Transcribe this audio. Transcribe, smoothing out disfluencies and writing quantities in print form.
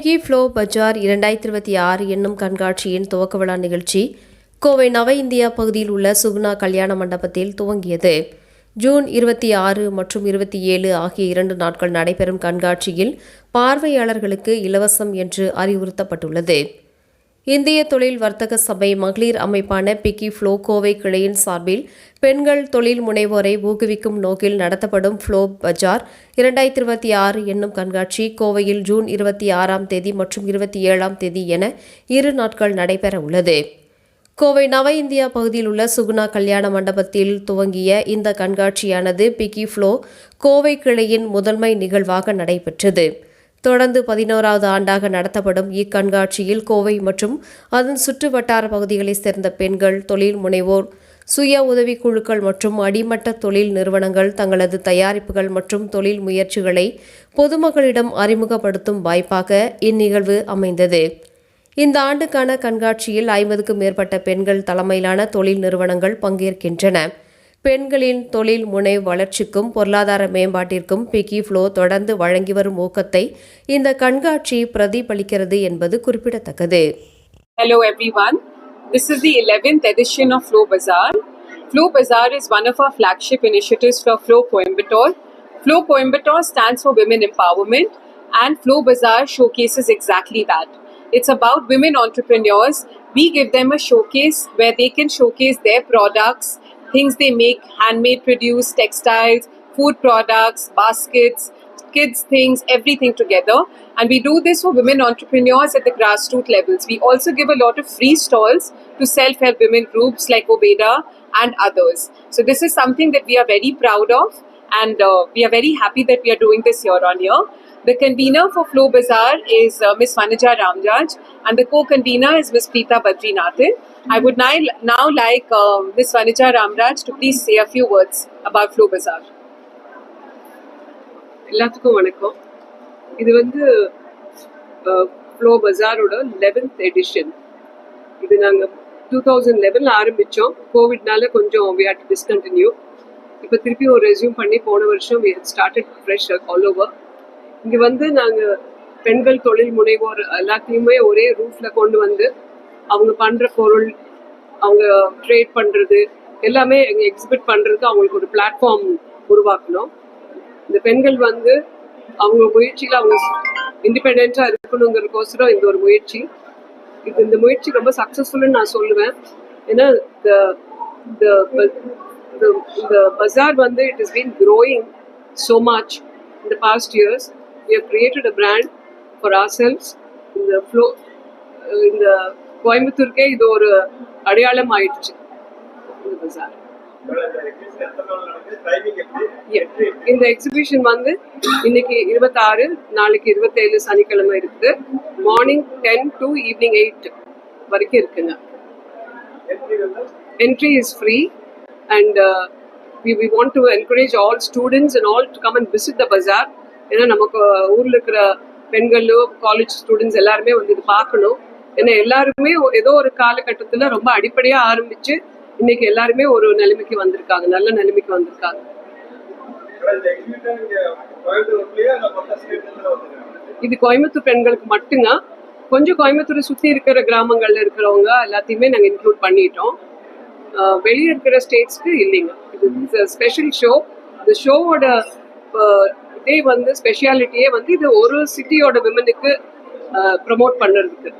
பிகி flow பஜார் 2026 என்னும் கண்காட்சியின் துவக்க விழா நிகழ்ச்சி கோவை நவ இந்தியா பகுதியில் உள்ள சுகுணா கல்யாண மண்டபத்தில் துவங்கியது. ஜூன் 26 மற்றும் 27 ஆகிய 2 நாட்கள் நடைபெறும் கண்காட்சியில் பார்வையாளர்களுக்கு இலவசம் என்று அறிவுறுத்தப்பட்டுள்ளது. இந்திய தொழில் வர்த்தக சபை மகளிர் அமைப்பான பிகி ஃப்ளோ கோவை கிளையின் சார்பில் பெண்கள் தொழில் முனைவோரை ஊக்குவிக்கும் நோக்கில் நடத்தப்படும் ஃப்ளோ பஜார் 2026 என்னும் கண்காட்சி கோவையில் ஜூன் 26ஆம் தேதி மற்றும் 27ஆம் தேதி என 2 நாட்கள் நடைபெற உள்ளது. கோவை நவ இந்தியா பகுதியில் உள்ள சுகுணா கல்யாண மண்டபத்தில் துவங்கிய இந்த கண்காட்சியானது பிகி ஃப்ளோ கோவை கிளையின் முதன்மை நிகழ்வாக நடைபெற்றது. தொடர்ந்து 11வது ஆண்டாக நடத்தப்படும் இக்கண்காட்சியில் கோவை மற்றும் அதன் சுற்று வட்டார பகுதிகளைச் சேர்ந்த பெண்கள், தொழில் முனைவோர், சுய உதவிக்குழுக்கள் மற்றும் அடிமட்ட தொழில் நிறுவனங்கள் தங்களது தயாரிப்புகள் மற்றும் தொழில் முயற்சிகளை பொதுமக்களிடம் அறிமுகப்படுத்தும் வாய்ப்பாக இந்நிகழ்வு அமைந்தது. இந்த ஆண்டுக்கான கண்காட்சியில் 50க்கும் மேற்பட்ட பெண்கள் தலைமையிலான தொழில் நிறுவனங்கள் பங்கேற்கின்றன. பெண்களின் தொழில் முனை வளர்ச்சிக்கும் பொருளாதார மேம்பாட்டிற்கும் பிகி ஃப்ளோ தொடர்ந்து வழங்கி வரும் ஊக்கத்தை இந்த கண்காட்சி பிரதிபலிக்கிறது என்பது குறிப்பிடத்தக்கது. Hello everyone. This is the 11th edition of Flow Bazaar. Flow Bazaar is one of our flagship initiatives for Flow Coimbatore. Flow Coimbatore stands for Women Empowerment and Flow Bazaar showcases exactly that. It's about women entrepreneurs. We give them a showcase where they can showcase their products, things they make, handmade produce, textiles, food products, baskets, kids things, everything together. And we do this for women entrepreneurs at the grassroots levels. We also give a lot of free stalls to self-help women groups like Obeda and others. So this is something that we are very proud of, and we are very happy that we are doing this year on year. The convener for Flow Bazaar is Ms. Vanuja Ramraj, and the co-convener is Ms. Preeta Badrinathan. I would now like Ms. Vanuja Ramraj to please say a few words about Flow Bazaar. எல்லாத்துக்கும் வணக்கம். இது flow பஜாரோட 11th edition. இது நாங்கள் 2011 ஆரம்பித்தோம். கோவிட்னால கொஞ்சம் we had to discontinue. இப்போ திருப்பி ஒரு ரெஸ்யூம் பண்ணி போன வருஷம் we had started fresh all over. இங்கே நாங்கள் பெண்கள் தொழில் முனைவோர் எல்லாத்தையுமே ஒரே ரூஃபில் கொண்டு வந்து அவங்க பண்ணுற பொருள், அவங்க ட்ரேட் பண்ணுறது எல்லாமே எங்கள் எக்ஸிபிட் பண்ணுறதுக்கு அவங்களுக்கு ஒரு பிளாட்ஃபார்ம் உருவாக்கணும். இந்த பெண்கள் அவங்க முயற்சியில் அவங்க இண்டிபெண்ட்டாக இருக்கணுங்கிறதுக்கோசரம் இந்த ஒரு முயற்சி. இந்த முயற்சி ரொம்ப சக்ஸஸ்ஃபுல்லுன்னு நான் சொல்லுவேன். ஏன்னா the bazaar it has been growing so much in the past years. We have created a brand for ourselves in the flow. In the கோயம்புத்தூருக்கே இது ஒரு அடையாளம் ஆயிடுச்சு இந்த பஜார். இந்த எக்ஸிபிஷன் இன்னைக்கு 26, நாளைக்கு 27 சனிக்கிழமை இருக்குது. மார்னிங் 10 to evening 8 வரைக்கும் இருக்குங்க. Entry is free and we want to encourage all students and all to come and visit the bazaar. ஏன்னா நமக்கு ஊரில் இருக்கிற பெண்களோ காலேஜ் ஸ்டூடெண்ட்ஸ் எல்லாருமே இது பார்க்கணும். ஏன்னா எல்லாருமே ஏதோ ஒரு காலகட்டத்தில் ரொம்ப அடிப்படையாக ஆரம்பிச்சு இன்னைக்கு எல்லாருமே ஒரு நிலைமைக்கு வந்திருக்காங்க, நல்ல நிலைமைக்கு வந்திருக்காங்க. இது கோயம்புத்தூர் பெண்களுக்கு மட்டுங்க. கொஞ்சம் கோயம்புத்தூரை சுற்றி இருக்கிற கிராமங்கள்ல இருக்கிறவங்க எல்லாத்தையுமே நாங்கள் இன்க்ளூட் பண்ணிட்டோம். வெளியே இருக்கிற ஸ்டேட்ஸ்க்கு இல்லைங்க. இது ஸ்பெஷல் ஷோ. இந்த ஷோவோட இதே ஸ்பெஷாலிட்டியே இது ஒரு சிட்டியோட விமனுக்கு ப்ரமோட் பண்ணுறதுக்கு.